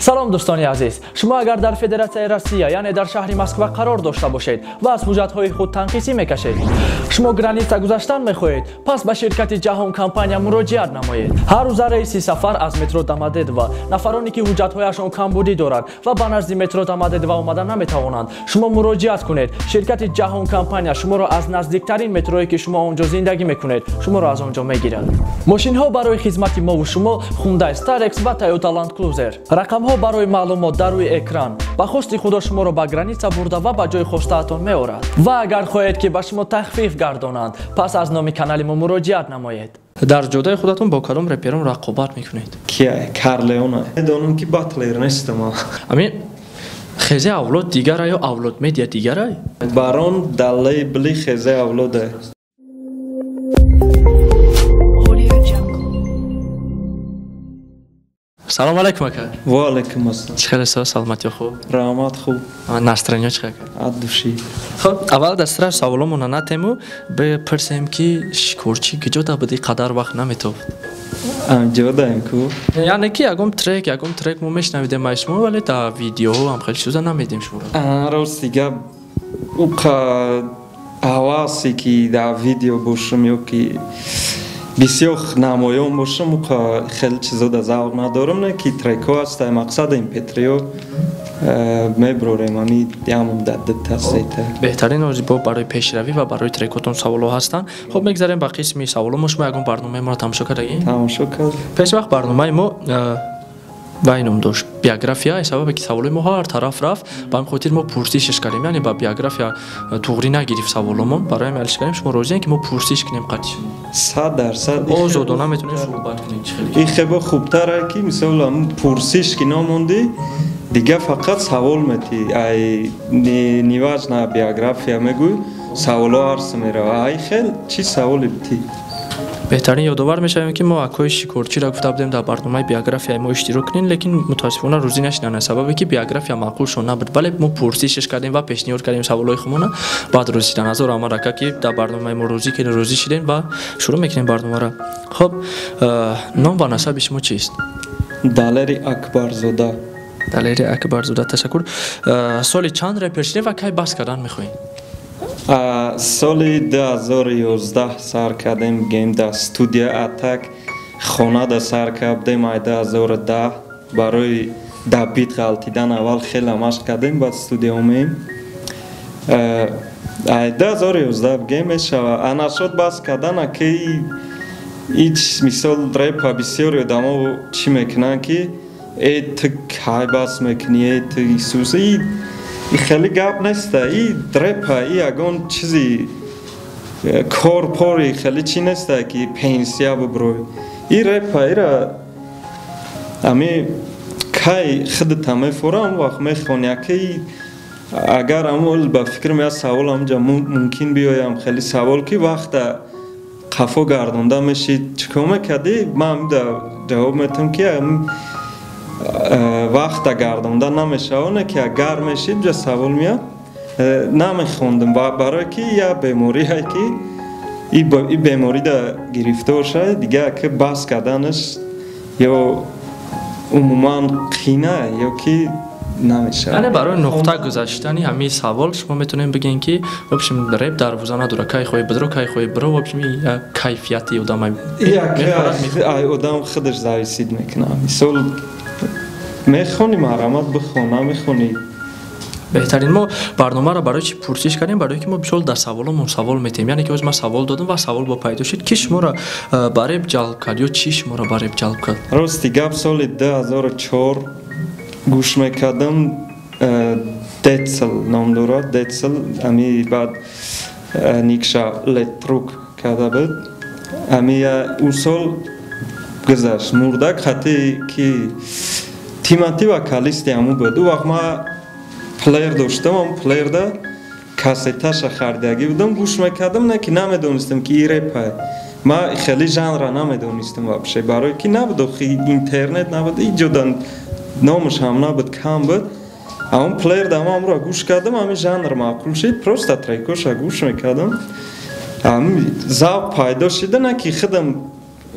سلام دوستان عزیز، شما اگر در فدراسیون روسیه یعنی در شهر مسکو قرار داشته باشید و از حجت‌های خود تنقیصی میکشید، شما گرانیتا گذاشتن میخواهید، پس به شرکت جهان کمپانی مراجعه نمایید. هر روز رئیس سفر از مترو دامادید و نفرانی که حجت‌هایشان کمبودی دارند و به نزد مترو دامادید و آمدن نمیتوانند، شما مراجعه کنید. شرکت جهان کمپانی شما را از نزدیکترین مترویی که شما اونجا زندگی میکنید، شما را از اونجا میگیرد. ماشین ها برای خدمت ما و شما هوندای استارکس و تویوتا لند کروزر. رقم ها برای معلومات در روی اکران. با خواست خدا شما را به گرانیتا برده و به جای خواسته‌تان میآورد. و اگر خواهید که به شما تخفیف گردانند، پس از نام کانال ما مراجعه نمایید. در جودای خودتون با کدام رپرم رقابت میکنید؟ کیه؟ کارلیونه. دانم که باتلر نیستم. امین خیزه اولاد دیگره یا اولاد مدیا دیگره؟ بارون دلی بلی خیزه اولاده. سلام علیکم اکا. و علیکم السلام. چه خیلی سلامتی خوب؟ رحمت خوب. ناسترانیا چه خیلی؟ عدوشی. خب اول دسترش سوالمون نتیمو به پرسیم که شکرچی کجا بودی قدر وقت نمیتوفت؟ جودایم کو. یعنی که یکم ترک مو میشنویدیم مایشمو ولی تا ویدیو هم خیلی چیزا نمیدیم شما. راست دیگه اوقا حواسی که در ویدیو باشم یا که بسیار نمایان باشم و خیلی چیزا در ذوق ندارم نه که ترک ها است مقصد این پتریو میبروریم همی دیامون داده تسیته. بهترین روزیبا برای پیشروی و برای ترکاتون سوالو هستن. خب میگذاریم با قسمی سوالو ما شما یکم برنامه ما رو تماشا کردیم. تماشا کرد. پیش وقت برنامه ما با اینم داشت بیوگرافیا سبب که سوالای ما هر طرف رفت با این خاطر ما پرسشش کردیم یعنی با بیوگرافیا توغری نگرفت سوالمون برای ملش کردیم شما روزی که ما پرسش کنیم قطعی 100% آزادانه میتونید صحبت کنید. این خیلی خوبتره که مثلا پرسش که نموندی دیگه فقط سوال میتی ای نیواز نه بیوگرافیا میگوی سوالا عرض میره ای خیلی چی سوالی بتی. بهترین یادآور میشیم که ما اکای شکرچی را گفته بودیم در برنامه بیوگرافیا ما اشتراک کنین لیکن متاسفانه روزی نشدن سببی که بیوگرافیا معقول شون نبود ولی ما پرسشش کردیم و پیشنهاد کردیم سوالای خودمون بعد رسیدن از اون رکا که در برنامه ما روزی شدین و شروع میکنیم برنامه را. خب نام و نسب شما چیست؟ دلری اکبرزاده. دلری اکبرزاده تشکر. سال چند رپر شدین و کی بس کردن میخواین؟ سال 2011 سر کردیم گیم در استودیو اتک خانه در سر کردیم ای 2010 برای دبیت غلطیدن اول خیلی مشق کردیم بعد استودیو میم ای 2011 گیم میشه انا شد بس کردن که هیچ مثال رپ بسیاری آدما چی میکنن که ای تو کی بس میکنی ای تو سوزی خیلی گپ نیست این رپ ای اگون چیزی کار پاری خیلی چی نیست که پنسیا ببروی این رپ ای را امی کی خودت هم میفورم وقت میخونی که اگر امول با فکر می سوال همجا ممکن بیایم خیلی سوال که وقت قفا گردونده میشید چکار میکردی من جواب میتونم که وقت گردونده نمیشه اونه که اگر میشید جا سوال میاد نمیخوندم برای که یا بیماری هایی که این بیماری دا گرفتار شده دیگه که بس کردنش یا عموما خینه یا که نمیشه. یعنی برای نقطه گذاشتنی همین سوال شما میتونیم بگین که وبشم رپ در روزانه نداره کی خوی بدرو کی خوی برو وبشم یا کیفیتی آدم آدم خودش زایسید میکنه مثال میخونی مرامت بخونه میخونی. بهترین ما برنامه را برای چی پرسش کردیم برای که ما بسیار در سوالمون سوال میتیم یعنی که از ما سوال دادم و سوال با پیدا شد کی شما را برای جلب کرد یا چی شما را برای جلب کرد؟ راستی گپ سال 2004 گوش میکردم دتسل نام داره دتسل امی بعد نیکشا لتروک کرده بود امی اون سال گذشت مردک خطی که تیماتی و کالیستی همو بود. او وقت ما پلیر داشتم هم پلیر ده کاسیتاش خریدگی بودم گوش میکردم نه که نمیدونستم که این رپ ما خیلی ژانر نمیدونستم واپشه برای که نبود خیلی اینترنت نبود ایجادن نامش هم نبود کم بود اما پلیر ده هم را گوش کردم همین ژانر معقول شد پروستا تریکوش گوش میکردم هم ذوق پیدا شده نه که خودم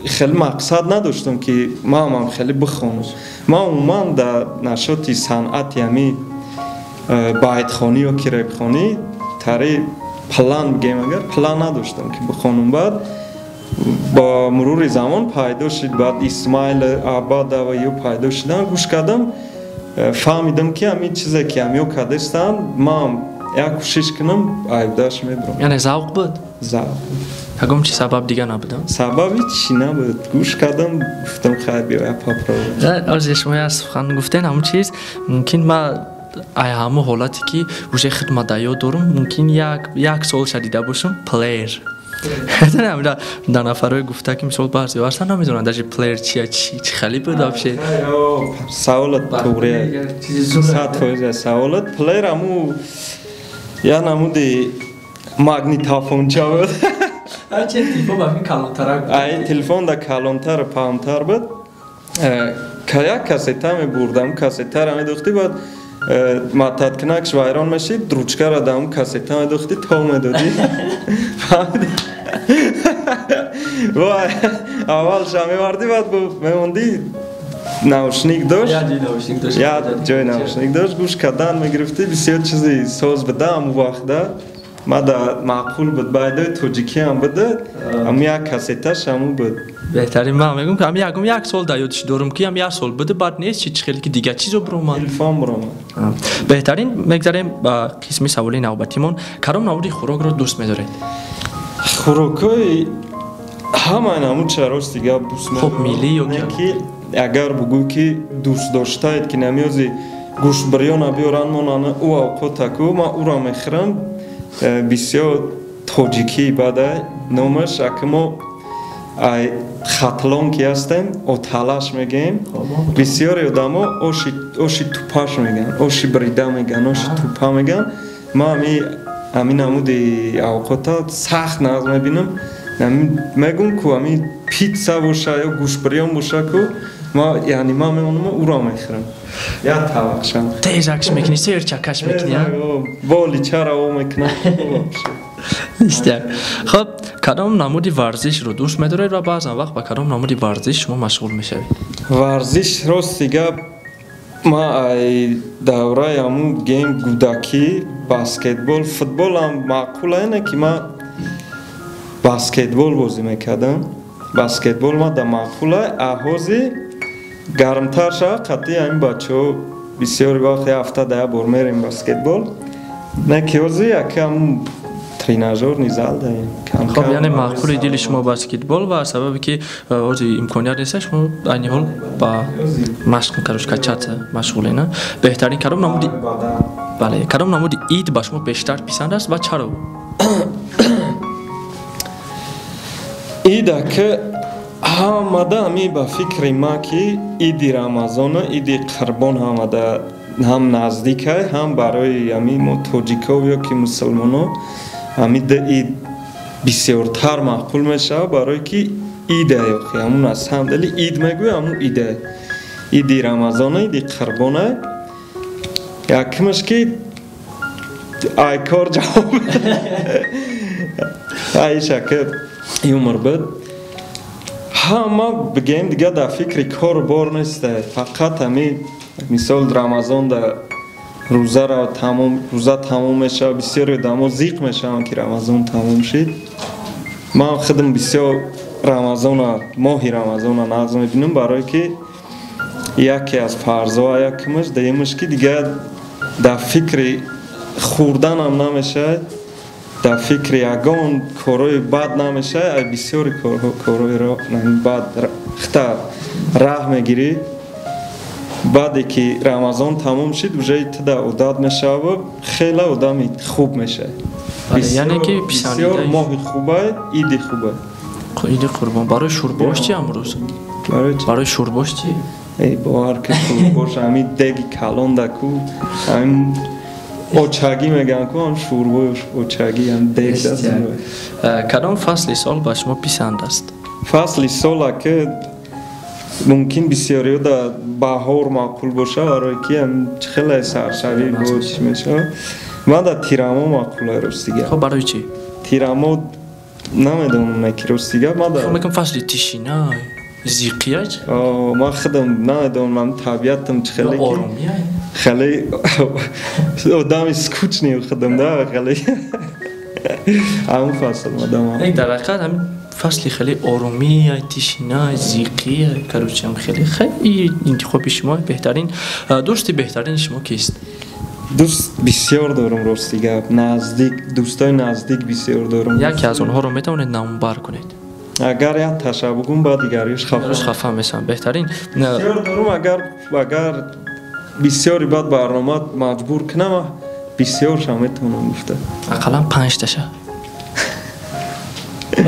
خیلی مقصد نداشتم که ما هم خیلی بخونم. ما عموما در نشاط صنعتی همی بیتخوانی و کریپخوانی تری پلان بگیم اگر پلان نداشتم که بخونم. بعد با مرور زمان پیدا شد، بعد اسماعیل آباد و یو پیدا شدن گوش کردم، فهمیدم که همین چیزی که همیو کردستن ما یک کوشش کنم ایداش میبرم. یعنی ذوق بود؟ ذوق. هگم چی سبب دیگه نبودم؟ سببی چی نبود، گوش کردم گفتم خیلی بیا پاپرو. از شما از سخن گفتن همون چیز ممکن ما ای همه حالتی که وجه خدمت‌داری دارم ممکن یک سال شدیده باشم پلیر. نه در نفرهای گفته که مثال بعضی واسه نمیدونن در پلیر چی خیلی بود آبشه. سوالت توریه. ساعت سوالت پلیر همو یا نمودی ماگنیتافون چا بود. چه تلفن باید کلانتر بود؟ ای تلفن دا کلانتر پامتر بود. که یک کاستا می بردم، کاستا را می داشتی بعد ماتات کنکش وایران میشید، دروچکا را دام کاستا می داشتی تو می دادی. وای اول شامی وردی بعد میموندی ناوشنیک داشت. یا جای ناوشنیک داشت گوش کردن میگرفتی بسیار چیزی ساز بده اون وقته. ما دا معقول بود باید توجیکی هم بده اما یک کاسیتش همون بود. بهترین من میگم که هم یک سال در یادش دارم که هم یک سال بده بعد نیست چی خیلی که دیگه چیزو برام تلفن برام. بهترین میگذاریم با قسم سوالی نوبتیمون کدام نوعی خوراک رو دوست می‌دارید؟ خوراکای همه همون چراست دیگه دوست می‌دارم. خب میلی یا که اگر بگو که دوست داشتید که نمیازی گوشت بریان بیارن منان او اوقات کو ما او را میخرم بسیار تاجیکی بعد نامش اکمو خطلان که هستیم او تلاش میگیم بسیاری آدما اوشی توپاش میگن اوشی بریده میگن اوشی توپا میگن ما همین نمودی اوقات سخت ناز میبینم میگم که همین پیتزا باشه یا گوشت بریان باشه که ما یعنی ما میمونم او را میخرم یا طبقشم تیزکش میکنی سیر چکش میکنی بالی چرا او میکنم نیسته. خب کدام نمودی ورزش رو دوست میدارید و بعضا وقت با کدام نمودی ورزش شما مشغول میشوید؟ ورزش راست دیگه ما دوره همون گیم گوداکی بسکتبال فوتبال هم معقول اینه که ما بسکتبال بازی میکردم. بسکتبال ما در معقوله احوزی گرمتر شد قطعی همین بچه ها بسیاری وقتی هفته ده بار میریم بسکتبال نه که حوزی یکم تریناژور نیزال داریم. خب یعنی معقول دیل شما بسکتبال و سببی که حوزی امکانیت نیست شما اینی حال با مشق کروش کچات مشغوله نه؟ بهترین کدام نمودی بله کدام نمودی عید با شما بیشتر پسند است و چرا؟ ایده که آمده همی با فکر ما که ایدی رمضان و ایدی قربان آمده هم نزدیکه هم برای همی ما توجیکا یا که مسلمان ها همی ده اید بسیارتر معقول میشه برای که ایده یا که همون از هم دلی اید میگوی همون ایده ایدی رمضان ایدی قربانه یکمش که ای کار جواب ای شکر عمر بود همه بگیم دیگه در فکر کار بار نیسته فقط همین مثال رمضان در روزه را تمام میشه بسیاری دما زیق میشه که رمضان تمام شد من خودم بسیار رمضان ماهی رمضان نقض میبینم برای که یکی از فرضها یکمش دیمش که دیگه در فکر خوردن هم نمیشه در فکر یگان کارهای بد نمیشه بسیاری کارهای را بعد خطر راه میگیری بعدی که رمضان تمام شد وجه تده عدد میشه و خیلی آدمی خوب میشه یعنی که بسیار ماهی خوبه ایدی خوبه ایدی قربان برای شورباش چی امروز؟ برای شورباش چی؟ ای باور که شورباش همین دیگی کلان دکو همین اوچاگی میگن که هم شورباش اوچاگی هم دیگ دست کدام فصل سال با شما پسند است؟ فصل سال که ممکن بسیاری در بهار معقول باشه برای که هم خیلی سرشوی بود میشه من در تیراما معقوله روز دیگه خب برای چی؟ تیراما نمیدونم نکی رستیگه ما فکر دارم میکنم فصل تیشینای زیقیاج ما خودم نمیدونم من طبیعتم چه خیلی آرومیه خیلی آدم سکوت نیم خودم ده خیلی همون فصل ما دارم یک در حقیقت همین فصل خیلی آرومی تیشینای زیقیه کروچی هم خیلی انتخاب شما بهترین دوستی بهترین شما کیست؟ دوست بسیار دارم رستیگه نزدیک دوستای نزدیک بسیار دارم یکی از اونها رو میتونید نامبر کنید اگر یک تشابهگون با دیگریش خفه میشن بهترین بسیار دارم اگر بسیاری بعد برنامه مجبور کنم بسیار شما میتونم گفته اقلا 5 تاشا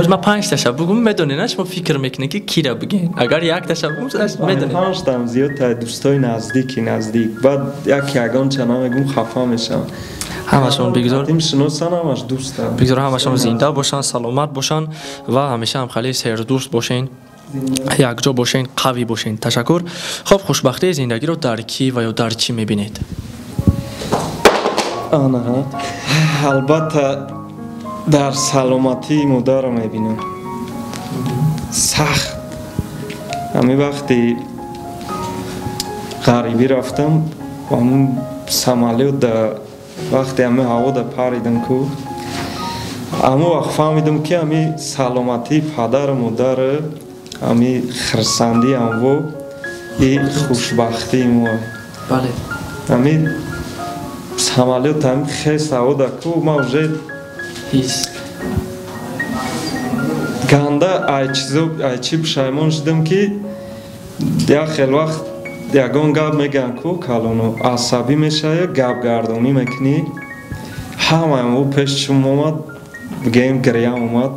ما 5 تاشا بگم میدونین شما فکر میکنید که کی را بگین اگر یک تاشا بگم میدونین 5 تا زیاد تا دوستای نزدیک بعد یگان چنان میگم خفه میشم همشون بگذار تیم شناسان همش دوستم بگذار همشون زنده باشن سلامت باشن و همیشه هم خیلی سر دوست باشین یک جا باشین قوی باشین تشکر خب خوشبختی زندگی رو در کی و یا در چی میبینید آنها البته در سلامتی مادر رو میبینم سخت همین وقتی غریبی رفتم و همون سمالیو در وقتی همه هوا در پریدم که همون وقت فهمیدم که همین سلامتی پدر و مادر همین خرسندی هم و این خوشبختی ما بله همین سمالیو همین خیست هوا در که ما وجه هیست گنده ای چی بشایمان شدم که یک خیلی وقت یگان گب میگن که کلانو عصبی میشه گب گردانی میکنی همه او پیش شما اومد بگیم گریم اومد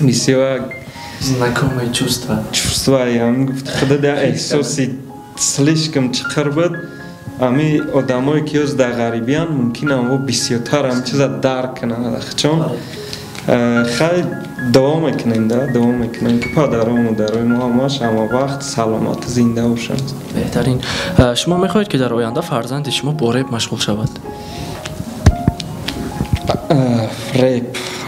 بسیار نکامه چوستوه هم گفت خدا در احساسی سلیش کم چقدر بود امی آدمایی که از در غریبیان ممکن هم و بسیارتر هم چیز درک کنن چون خیلی دوام میکنیم که پدر و مادرای ما همش همه وقت سلامت زنده باشن بهترین شما میخواهید که در آینده فرزند شما با ریپ مشغول شود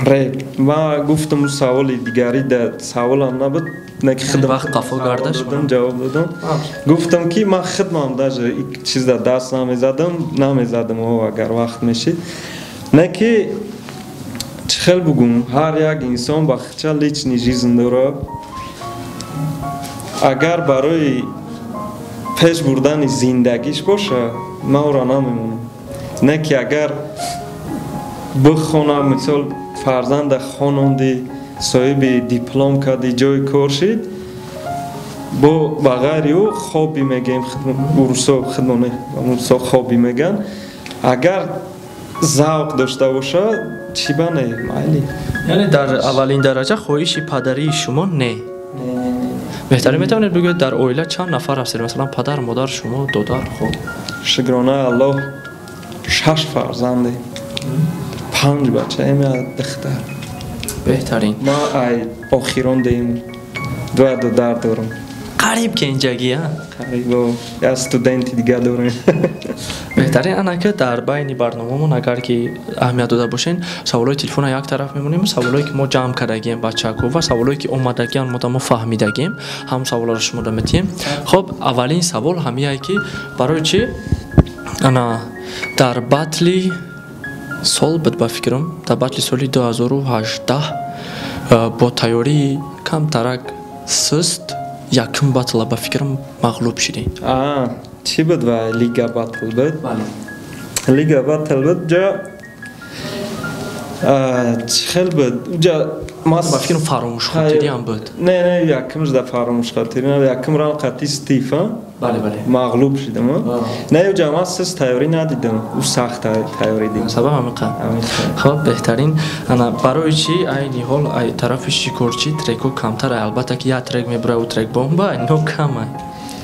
ریپ ما گفتم سوال دیگری در سوال هم نبود نکی خدم وقت قفا گردش جواب دادم گفتم که من خدمم داشته یک چیز در دست نمیزدم و اگر وقت میشید نکی چخل بگم هر یک انسان با خچه لیچنی جیزن داره اگر برای پیش بردن زندگیش باشه ما او را نمیمونم نکی اگر بخونه مثال فرزند خانوندی صاحب دیپلم کردی جای کار شد با بغیر او خوابی میگیم ورسا خدمانه خوابی میگن اگر ذوق داشته باشه چی بانه مایلی یعنی در اولین درجه خواهش پدری شما نه بهتره میتونید بگوید در اویله چند نفر هستید مثلا پدر مادر شما دادر خوب شکرانه الله 6 فرزنده 5 بچه ایمی دختر بهترین ما ای آخران دیم دو دادر دارم قریب که اینجاگی ها قریب و یه استودنتی دیگه داریم بهترین انا که در بین برنامه‌مون اگر که اهمیت داده باشین سوالای تلفن یک طرف میمونیم سوالایی که ما جمع کردگیم بچه‌ها و سوالایی که اومدگیان ما فهمیدگیم هم سوالا رو شما میتیم خب اولین سوال همیه که برای چی انا در بطلی سال بود با فکرم در بطل سالی 2018 با تیاری کم ترک سست یکم بطل با فکرم مغلوب شدین چی بود و لیگا بطل بود؟ بله لیگا بطل بود جا چخل بود جا با فکرم فراموش خاطری هم بود نه یکمش در فراموش خاطری نه یکم ران قطعی ستیفا بله مغلوب شدم نه جا ما سست تیاری ندیدم او سخت تیاری دیدم سبب همقه خب بهترین انا برای چی اینی حال ای طرف شکرچی ترکو کمتر البته که یا ترک میبره و ترک بومبا نو کمه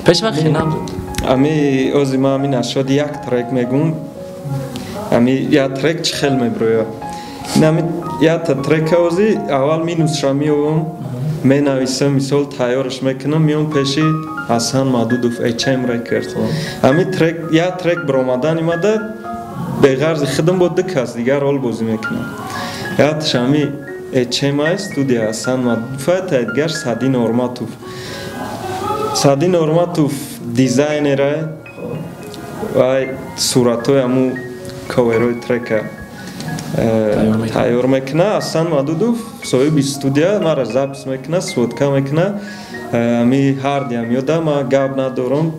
پیش وقتی نبود امی اوزی ما امی نشد یک ترک میگم امی یا ترک چخل میبره نمی یا ترک اوزی اول مینوس شمیوم می نویسم مثال تیارش میکنم میام پیشی حسن مدودوف ایچم ریکرد امی ترک یا ترک برآمدن ایمده به غرض خدم بود دک از دیگر رول بازی میکنم یا تشمی HMI студия Асан Мадуфа тайдгар Сади Норматов. Сади Норматов дизайнера вай суратои аму коверои трека тайёр мекуна. Асан Мадудов соҳиби студия мара запис мекуна, сводка мекуна. Ами ҳардиам ёда ма гап надорам.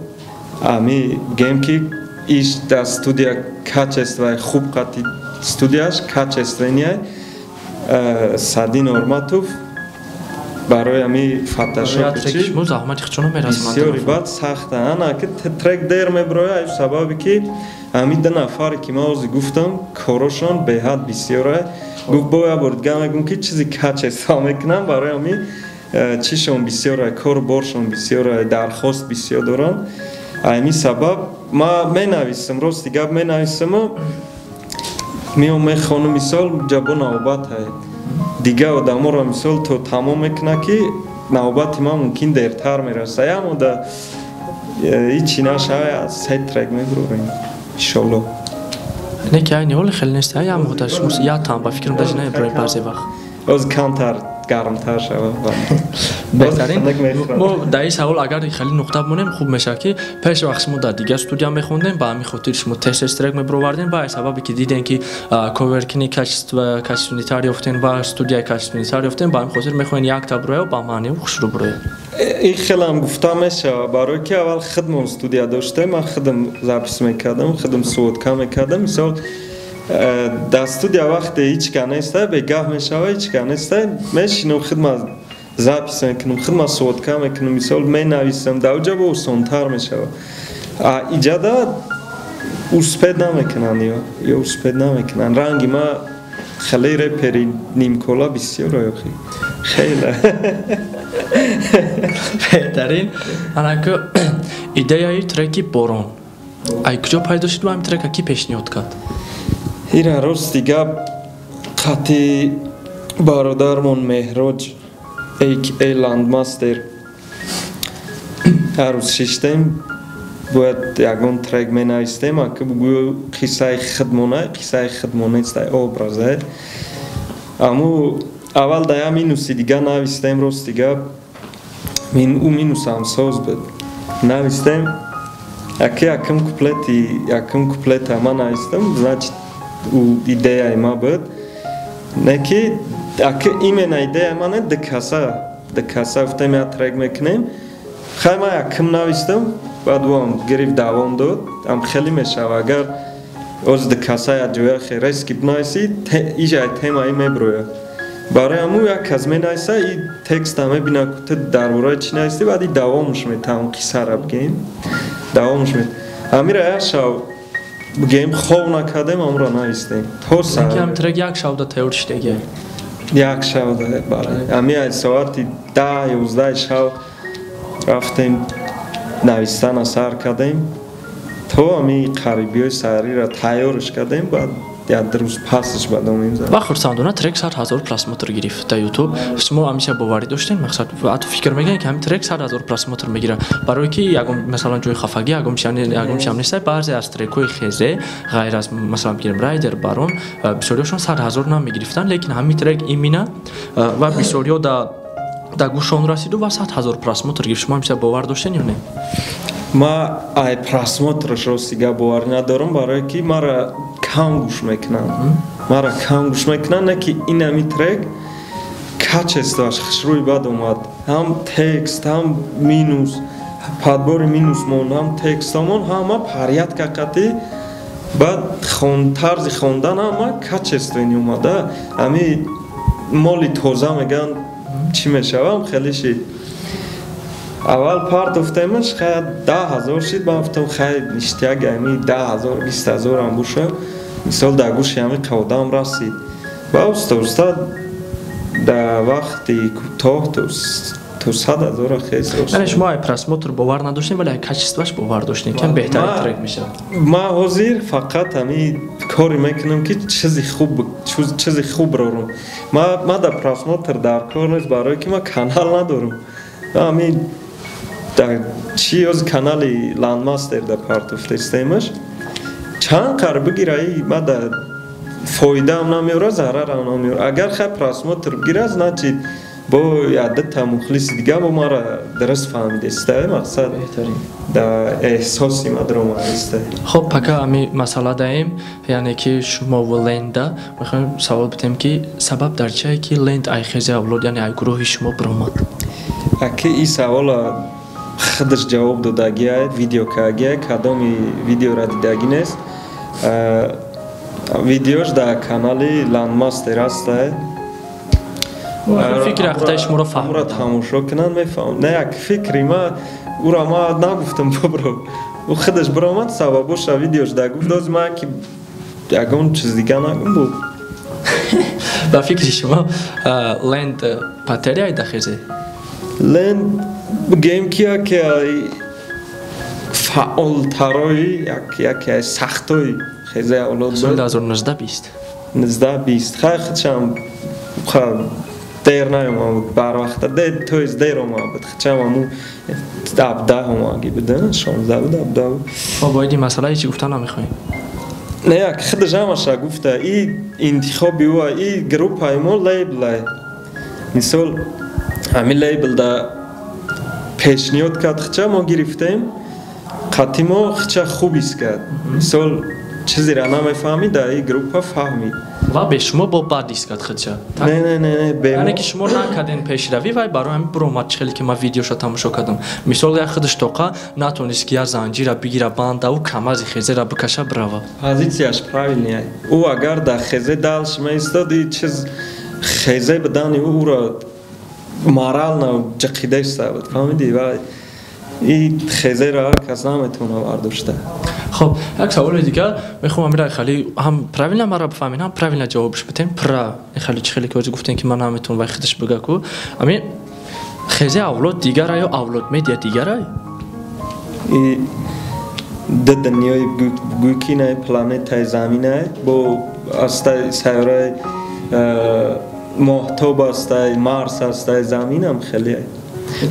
Ами гем ки иш да студия качества хуб қати студияш качествения Сади Норматов барои ами фотошопчи бисёри бад сахта ана ки трек дер меброя сабаби ки ами ду нафаре ки ма ҳозир гуфтам корошон беҳад бисёра гуфт боя бурдгамегум ки чизи качества мекунам барои ами чишон бисёра кор боршон бисёра дархост бисёр дорам ами сабаб ма менависам рости гап менависаму меом мехонам мисол ҷабо навбат ҳай дига одаморо мисол то тамом мекуна ки навбати ман мумкин дертар мерасаям ода ҳичи наша се трек мебурорем иншолло неки айни ҳоли хеле нести ай ам ҳода шумо ятам ба фикрам даже намебурем баъзе вақт оз камтар гармтар шава беҳтарин мо дар ин савол агар хеле нуқта бимонем хуб мешавад ки пеш вақт шумо дар дигар студия мехондем ба ҳамин хотир шумо тест трек мебуровардем ба сабабе ки дидем ки коверкини качественитар ёфтем ва студияи качественитар ёфтем ба ҳамин хотир мехоҳем якта буроя ба маънию хушрӯ буроя ин хелам гуфта мешавад барое ки аввал худмон студия доштем ман худам запис мекардам худам сводка мекардам мисол дар студия вақте ҳичка нестай бегаҳ мешавад ҳичка нестай мешинам худма запис мекунам худма сводка мекунам мисол менависам дар ӯ ҷабо осонтар мешавад иҷада успед намекунанд ё успед намекунанд ранги ма хеле репери нимкола бисёр охи хеле беҳтарин анаку идеяи треки борон ай куҷо пайдо шуд ва ҳамин трека ки пешниҳод кард ира рости гап қати бародармон меҳроҷ aka ландмастер ҳар рӯз шиштем бояд ягон трек менавистем ака бугӯё қиссаи худмона қиссаи худмонестай образа аммо аввал да я минуси дига навистем рости гап ӯ минусам соз буд навистем ака якум куплета ма навистам значит ӯ идеяи ма буд неки ака именно идеяи мане дикаса гуфтем я трек мекунем хай ма якум навистам баъд ӯам гирифт давом дод ам хеле мешава агар оз дикаса якҷоя резки бинависӣ ижай темаи меброяд барои ҳамун як кас менависа и текста мебина ку ту дар бораи чӣ навистӣ баъд и давомуш метавон қиссара бигем давомуш мет амира як шав бигем хоб накардем амро навистем то сарам трек як шавда тайёр шудеги як шавда бале ами аз соати 10-11 шав рафтем навистана сар кардем то ами қарибиёи саҳриро тайёрш кардем баъд як рӯз пасш бадомем зад ва хурсандона трек 100,000 просмотр гирифт дар ютуб шумо ҳамеша боварӣ доштем мақсад ҳатто фикр мекардем ки ҳамин трек 100,000 просмотр мегирад барое ки ягон масалан ҷои хафагӣ ягон шам нестай баъзе аз трекҳои хезе ғайр аз масалан бигирем райдер барон бисёриёшон 100,000 намегирифтанд лекин ҳамин трек имина ва бисёриё дар гӯшон расиду ва 100,000 просмотр гирифт шумо ҳамеша бовар доштем ё не ма ай просмотраш ростига бовар надорам барое ки мара кам гӯш мекунанд не ки ин ҳами трек качествоаш хушрӯи бад омад ҳам текст ҳам минус падбори минус мон ҳам текстамон ҳама парядка қатӣ баъд тарзи хондан ҳама качествени омада ҳами моли тоза меган чӣ мешавам хелеши аввал партофтемаш хай 10,000 шид ман гуфтам хай ништияги ҳами 10,000 20,000 ам боша мисол дар гӯши ҳами қавдам расид ва уста дар вақти кӯтоҳ то 100,000 хез яъне шумо ай просмотр бовар надоштем вале ай качествоаш бовар доштем кам беҳтарин трек мешавад ма ҳозир фақат ҳами коре мекунам ки чизи хуб рорум ма дар просмотр дар кор нест барое ки ма канал надорам ҳами чӣ ёз канали ландмастер дар партофтестемаш чанд қар бигираи ма дар фоида ҳам намеёрад, зарар ҳам намеёрад. Агар хай просмотр бигирад, значит бо 10 мухлиси дига бо мара дуруст фаҳмидеста мақсад да эҳсоси мадрома аста. خب пока ами масъала даем, яъне ки шумо ва ленда мехоҳем савол битем ки сабаб дар чие ки ленд ай хези авлод, яъне ай гурӯҳи шумо биромад? Аки ин савола худаш ҷавоб додагиаст, видео кардагиаст, кадоми видеора дидагинест. Видеош дар канали Landmaster аста. фикри ахтаи шуморо фаҳмра тамошо кунанд мефаҳмам. Не як фикри ма ура ма нагуфтам бобро. У худаш биромад сабабоша видеош да гуфт доз ма ки ягон чиз дига нагум бу. ба фикри шумо ленд патерияй дахезе? Ленд геймкия ки фаъолтарои яке аз сахтои хезе авлод соли 2019-20. 19-20 хай худшам дер наёмад барвақта тоиз дер омад худшам аму 17 омаги буда 16 буд 17 буд. ма бояд ин масъалаи чӣ гуфта намехоҳем? Не як худаш ҳамаша гуфта и интихоби ва и группаи мо лейблай. Мисол ҳамин лейбл да пешниҳод кард худша мо гирифтем, қатъи мо худша хуб ист кард. Мисол чизеро намефаҳмид да и группа фаҳмид. ва бе шумо бо бад ист кард худша? Не бе яъне ки шумо накарден пешравӣ вай барои ҳамин биромад чихеле ки ман видеоша тамошо кардам. Мисол як худаш тоқа натонист ки як занҷира бигира бандаву камази хезера бикаша бирава. Позитсияш правилния. Ӯ агар дар хезе далш меистод и чиз хезе бидани ӯро морална ҷиқида истад. Фаҳмидӣ? ва и хезера кас наметавона бардошта. خب یک سوال دیگه میخوام امیر خیلی هم правильно مرا بفهمین هم правильно جوابش بدین پرا خیلی چه خیلی که گفتین که من نمیتونم وای خودش بگه کو امین خیزه اولاد دیگره یا اولاد مدیا دیگره ای د دنیای گوکینه پلانتای زمینه با استای سیاره محتاب استای مارس استای زمین هم خیلی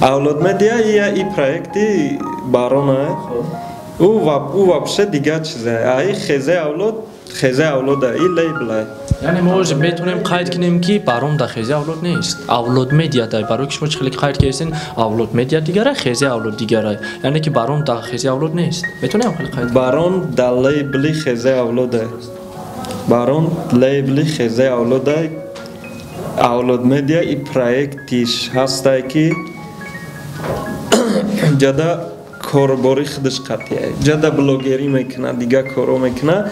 اولاد مدیا یا ای پروژه بارونه او вообще دیگه چیزه ای خیزه اولاد این لیبله. یعنی ما میتونیم قید کنیم که بارون در خیزه اولاد نیست، اولاد مدیا دای برای که شما چخیلی قید کردین اولاد مدیا دیگره خیزه اولاد دیگره، یعنی که بارون در خیزه اولاد نیست میتونیم خیلی قید بارون در لیبلی خیزه اولاد بارون لیبلی خیزه اولاد اولاد مدیا این پروژهش هسته که جدا کارباری خودش قطعیه جدا بلوگری میکنه دیگه کارو میکنه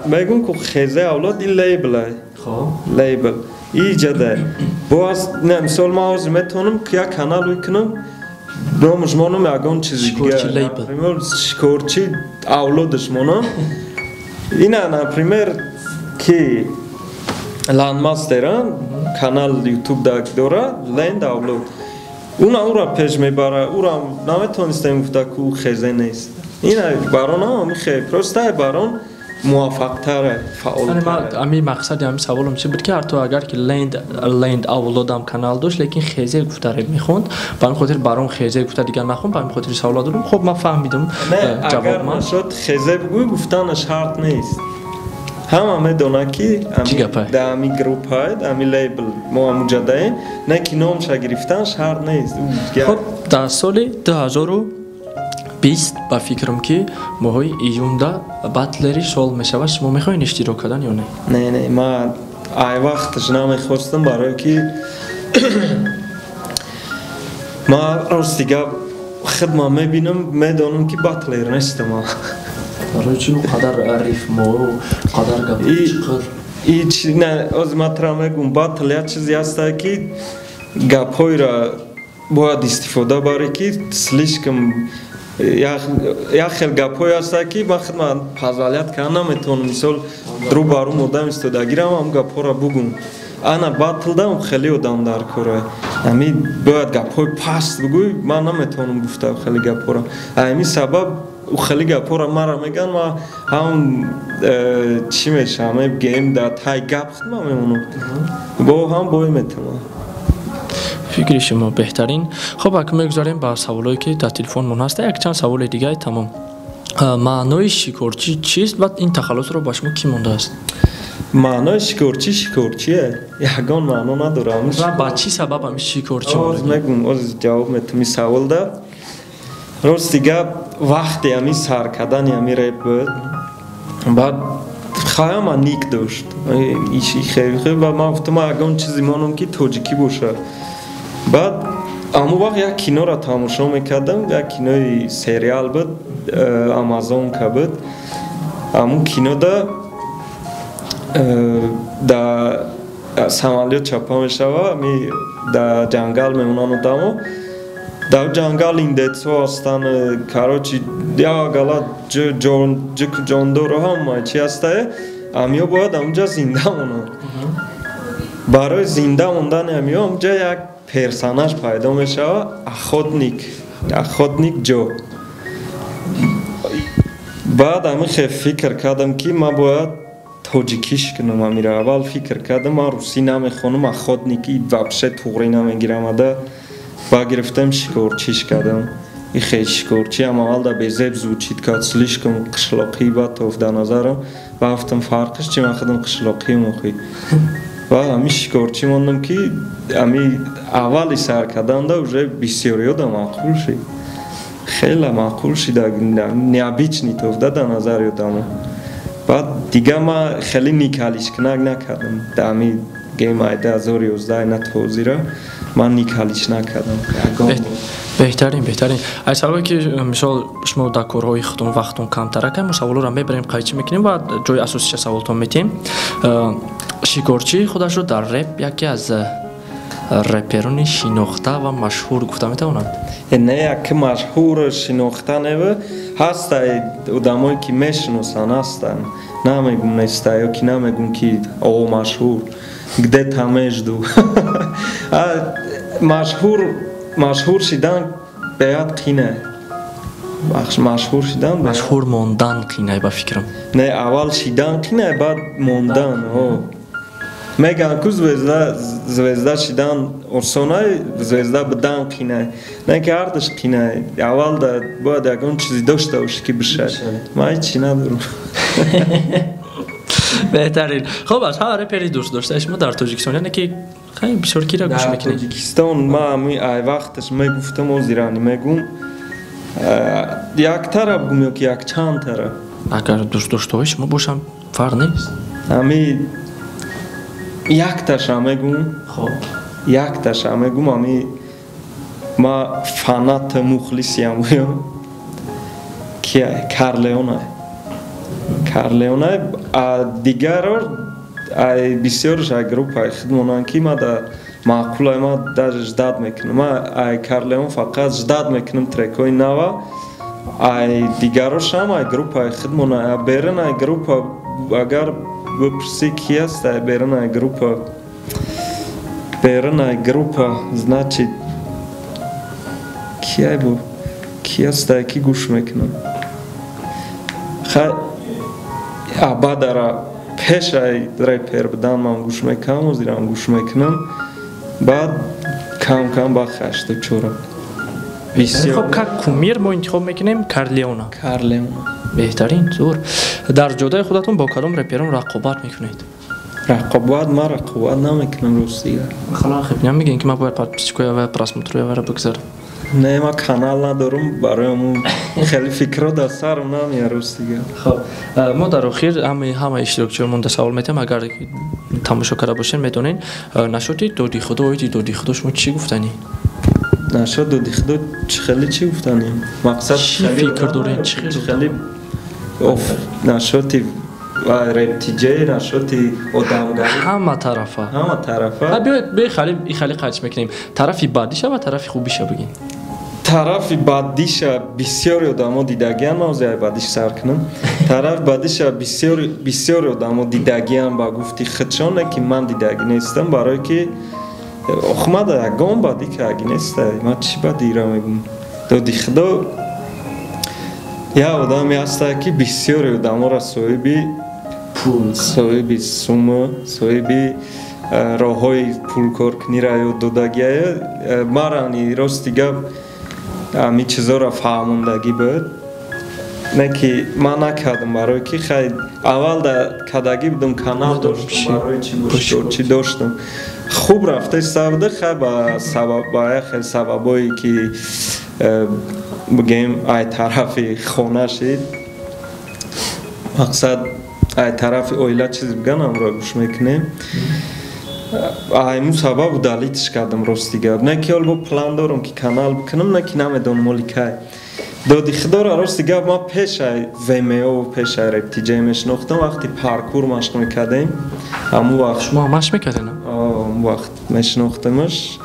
میگم که خیزه اولاد این لیبله لیبل این جدا باز نه مثال ما از میتونم که یک کانال بکنم نامش مانم یکان چیزی دیگه شکارچی اولادش مانم اینا نپریمر که Landmasterان کانال یوتیوب داره لند اولاد اون پیش میبره اون نمیتونستم گفته که او خیزه نیست این باران هم میخواه پرسته باران موفق تره فعال تره امی مقصد همین سوالم چی بود که هر تو اگر که لند اولادم کانال داشت لیکن خیزه گفته رو میخوند برای خاطر باران خیزه گفته دیگر نخوند برای خاطر سوال دارم خب من فهمیدم جواب اگر نشد خیزه بگوی گفتن شرط نیست هم میدونه که در امی گروپ های در امی لیبل ما مجدد نه که نامش گرفتن شرط نیست. خب در سال 2020 با فکرم که ماهای ایوندا باتلری سال میشود شما میخواین اشتراک کردن یا نه؟ نه ما ای وقتش نمیخواستم برای که ما راستیگه خود ما میبینم میدانم که باتلر نیستم برای چی قدر ریتم و قدر گپ چیکار هیچ نه از مطرح میگم باتل چیزی هست که گپ‌های را باید استفاده بری که سلیشکم یا خیلی گپ‌های هست که من خدمت فضالیت کنم نمیتونم مثال درو بارو مردم استفاده هم گپ‌ها را بگم انا باتل دام خیلی آدم در کاره امی باید گپ‌های پست بگوی من نمیتونم گفته خیلی گپ‌ها را امی سبب او خیلی گپ‌ها را مرا میگن ما هم چی میشه همه گیم در تای گپ خدمت میمونم با هم بای میتونم فکر شما بهترین خب اگه میگذاریم با سوالایی که در تلفن من هسته یک چند سوال دیگه تمام معنای شکارچی چیست بعد این تخلص رو با شما کی مونده است маънои шикорчие ягон маъно надорад. ба чӣ сабаб ҳамин шикорчӣ мегӯм оз ҷавоб метам саволда рости гап вақте ҳамин сар кардани ҳамин реп буд баъд хаёма ник дошт ва ман гуфтам ягон чизе монам ки тоҷикӣ бошад баъд ҳамон вақт як киноро тамошо мекардам як кинои сериал буд амазонка буд ҳамон кинода да самолет чапа мешава да ҷангал мемонанд одамо дар ҷангал ин децо ҳастанд короче як галат ҷондору ҳама чи ҳастае ҳамиё бояд ҳамунҷа зинда монанд барои зинда мондани ҳамиё ҳамунҷа як персонаж пайдо мешава охотник ҷо баъд ҳамин хеле фикр кардам ки ман бояд тоҷикиш кунам ҳамиро аввал фикр кардам ман русӣ намехонам охотники вообще туғрӣ намегирам ада ба гирифтам шикорчиш кардам и хеле шикорчи ам аввалда безеб звучит кард слишком қишлоқӣ бад тофта назарам ва гуфтам фарқиш чи ман худам қишлоқӣ мохӣ ва ҳамин шикорчӣ мондам ки ҳамин аввали сар карданда уже бисёриёда маъқул шид хеле маъқул шида необични тофта да назар ёдамо баъд дига ман хеле никалишкунак накардам да ҳамин геймаи 2011 натҳозира ман никалиш накардам беҳтарин аз сабабе ки мисол шумо дар корҳои худтон вақтон камтара ки мо саволоро мебарем қайчӣ мекунем ва ҷои асосиша саволтон метиҳем шикорчии худашро дар реп яке аз реперони шинохта ва машҳур гуфта метавонад не яке машҳур шинохта нева ҳаста одамое ки мешиносанд ҳастанд намегум неста ё ки намегум ки о машҳур где то между машҳур шидан беҳад қине машҳур мондан қинай ба фикрам не аввал шидан қинай баъд мондан мегӯянд ку звезда шидан осонай звезда будан қинай не ки ҳардаш қинай аввал бояд ягон чизе дошта бошӣ ки бишад ман ҳечи надорам беҳтарин хоб аз ҳар репери дӯст доштаи шумо дар тоҷикистон яне ки хеле бисёр кира гӯш мекунед тоҷикистон ман ҳамин ай вақташ мегуфтам озирани мегум яктара бугум ё ки якчандтара агар дӯстдоштаҳои шумо бошанд фарқ нест ҳамин якташа мегум ҳамин ман фаната мухлисиам Карлеонай дигаро бисёрш ай группаи худ монанд ки ман да маъқулай ман даже ждад мекунам ман ай Карлеон фақат ждад мекунам трекҳои нава ай дигарошам ай группаи худ монанд берун ай группа агар бипурсӣ ки аст ай берун ай группа значит ки аст ай ки гӯш мекунам абадара пеш ай репер будан ман гӯш мекунам озирам гӯш мекунам баъд кам ба хаштучора хоб как кумир мо интихоб мекунем Карлеона беҳтарин зур дар ҷодаи худатон бо кадом реперон рақобат мекунед ман рақобат намекунам ростига хеб намегӯем ки ман бояд подписчикоя ва просмотроявара бигзарам не ман канал надорам барои хеле фикро дар сарам намеяд ростига хоб мо дар охир ҳама иштирокчиён монда савол метиҳам агар тамошо карда бошед медонед нашоти доди худо оиди доди худо шумо чӣ гуфтанӣ нашод доди худо хеле чӣ гуфтанӣ мақсад чӣ фикр доред чӣ хеле нашоти рептиҷе нашоти одамгарӣ ҳама тарафа биёед хеле қайч мекунем тарафи бадиша ва тарафи хубиша бигем тарафи бадиша бисёри одамо дидагиан ман озяй бадиш сар кунам тарафи бадиша бисёри одамо дидагиан ба гуфти худшон не ки ман дидагӣ нестам барое ки охмада ягон бадӣ каги неста ман чӣ бадира мегум доди худо як одаме ҳаста ки бисёри одаморо соҳиби пул соҳиби сума соҳиби роҳҳои пулкоркунира ё додагия марани рости гап ҳамин чизоро фаҳмондагӣ бояд نه که من نکردم برای که خیلی اول در کدگی بودم کانال داشتم برای چی داشتم خوب رفته سبده خیلی با خیلی سببایی که بگیم ای طرفی خونه شد مقصد ای طرفی اویلا چیزی بگن امرا گوش میکنیم ایمون سبب دلیتش کردم راستی گرد نه که با پلان دارم که کانال بکنم نه که نمیدونم مالی که دادی خدا را راستی گرد ما پیش ویمیو و پیش رپتیجه میشناختم وقتی پارکور مشق میکردیم همون وقت شما مشق میکردین؟ اون وقت میشناختمش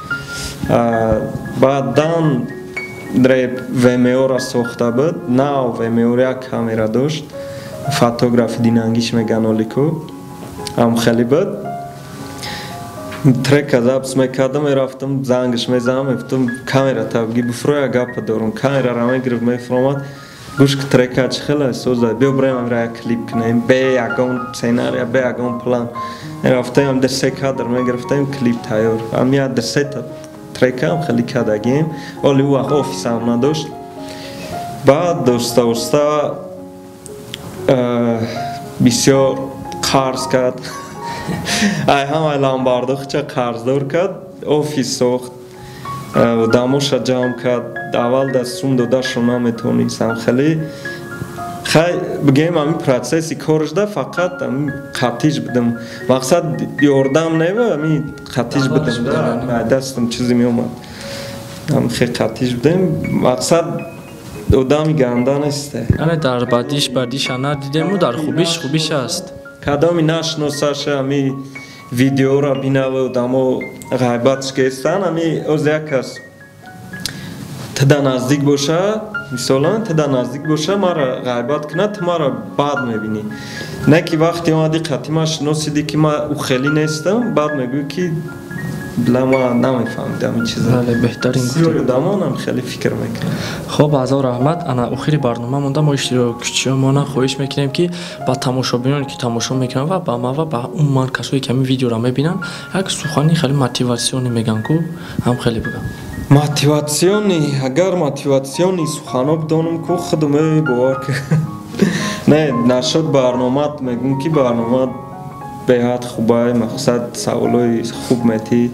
بعدن ویمیو را ساخته بود نه ویمیو را یک کامیرا داشت فوتوگرافی دینانگیش میگن اولیکو هم خیلی بود ترک از ابس میکردم میرفتم زنگش میزنم میفتم کامیرا تبگی بفروی گپ دارم کامیرا را میگرفت میفرامد گوش که ترک چه خیلی سوزه بیا بریم را کلیپ کنیم به یکان سیناریا به یکان پلان میرفتم هم در سه کادر میگرفتم کلیپ تایور هم یا در سه ترک هم خیلی کدگیم ولی وقت آفیس هم نداشت بعد دوستا بسیار قرض کرد ای همه لامباردوخ چه قرض دار کرد آفیس ساخت و داموش جمع کرد اول دستون دادش رو نمیتونیستم خیلی بگیم همین پروسسی کارش ده فقط همین خطیج بدم مقصد یاردم نیوه همین خطیج بدم دستم چیزی می اومد هم خیلی خطیج بدم مقصد آدمی گنده نیسته یعنی در بدیش ندیدم و در خوبیش هست کدامی نشناسش همی ویدیو را بینه و دمو غیبتش گستن همی از یک کس تدا نزدیک باشه مثلا تدا نزدیک باشه ما را غیبت کنه تو ما را بعد میبینی نه که وقتی آمدی قطیما شناسیدی که ما او خیلی نیستم بعد میگوی که بلا ما نمیفهمیدم این چیزا بهترین گفتم دامانم خیلی فکر میکنم خب عزیز رحمت انا آخری برنامه مونده ما اشتراکچیامون خواهش میکنیم که با تماشابینانی که تماشا میکنن و با ما و با اون من کسایی که همین ویدیو را میبینن یک سخنی خیلی موتیواسیونی میگن که هم خیلی بگم موتیواسیونی اگر موتیواسیونی سخنا بدونم که خودم باور که نه نشد برنامه میگم که برنامه بهت خوبه مقصد سوالای خوب میتی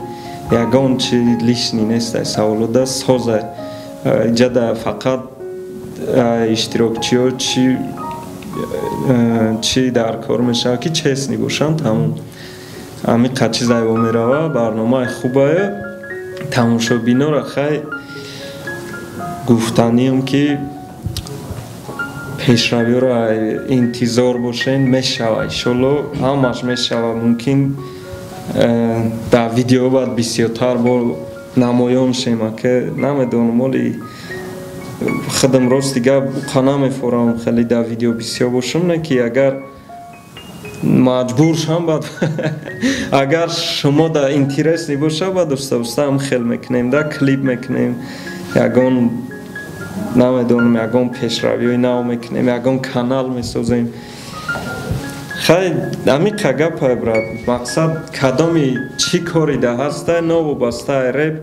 یگان چی لیشنی نیست سوالو ده سازه جدا فقط اشتراکچی ها چی در کار میشه که چیز نباشن تمام همین قچی زیبا میروه برنامه خوبه تماشا بینا را خیلی گفتنیم که پیشروی را انتظار باشین میشوه انشالله همش میشوه ممکن در ویدیو باید بسیارتر بار نمایان شیم که نمیدونم ولی خودم راست دیگه قناه میفورم خیلی در ویدیو بسیار باشم نه که اگر مجبور شم باید اگر شما در اینترس نباشه باید دوستا هم خیلی میکنیم در کلیپ میکنیم یگان نمیدونم یگان پیشروی نو میکنیم یگان کانال میسازیم خیلی همی قگپ های برد مقصد کدامی چی کاری ده هسته نو بسته ریب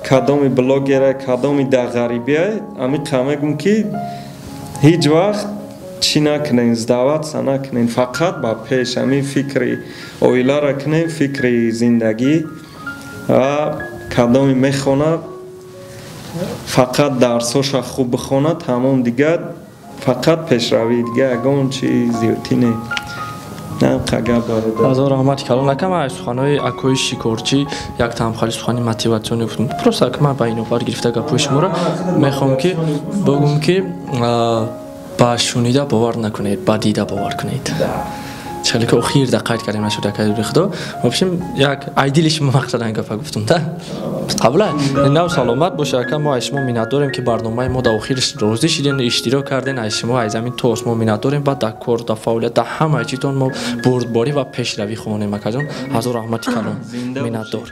کدامی بلاگره کدامی ده غریبی های همی قمگم که هیچ وقت چی نکنین زداوت سا نکنین فقط با پیش همی فکری اویلا را کنین فکری زندگی و کدامی میخونه فقط درساش خوب بخونه تمام دیگه فقط پیشروی دیگه اگه چی زیوتی نه نه قگب برده از رحمت کلام نکم از سخنهای اکوی شیکورچی یک تام خالی سخنی موتیواسیونی گفتم پروسا که من با اینو بار گرفته گپوی شما را میخوام که بگم که با شنیده باور نکنید با دیده باور کنید چلی که اخیر دقیق کردیم نشده که بخدا مبشیم یک ایدیلش مقصد این گفت گفتم تا قبلا نو سلامت باشه که ما شما مینت داریم که برنامه ما در اخیرش روزی شدین اشتراک کردین شما از همین توس ما مینت داریم بعد در کار در فعالیت در همه چیتون ما بردباری و پیشروی خواهیم مکجان حضور رحمت کلام مینت دار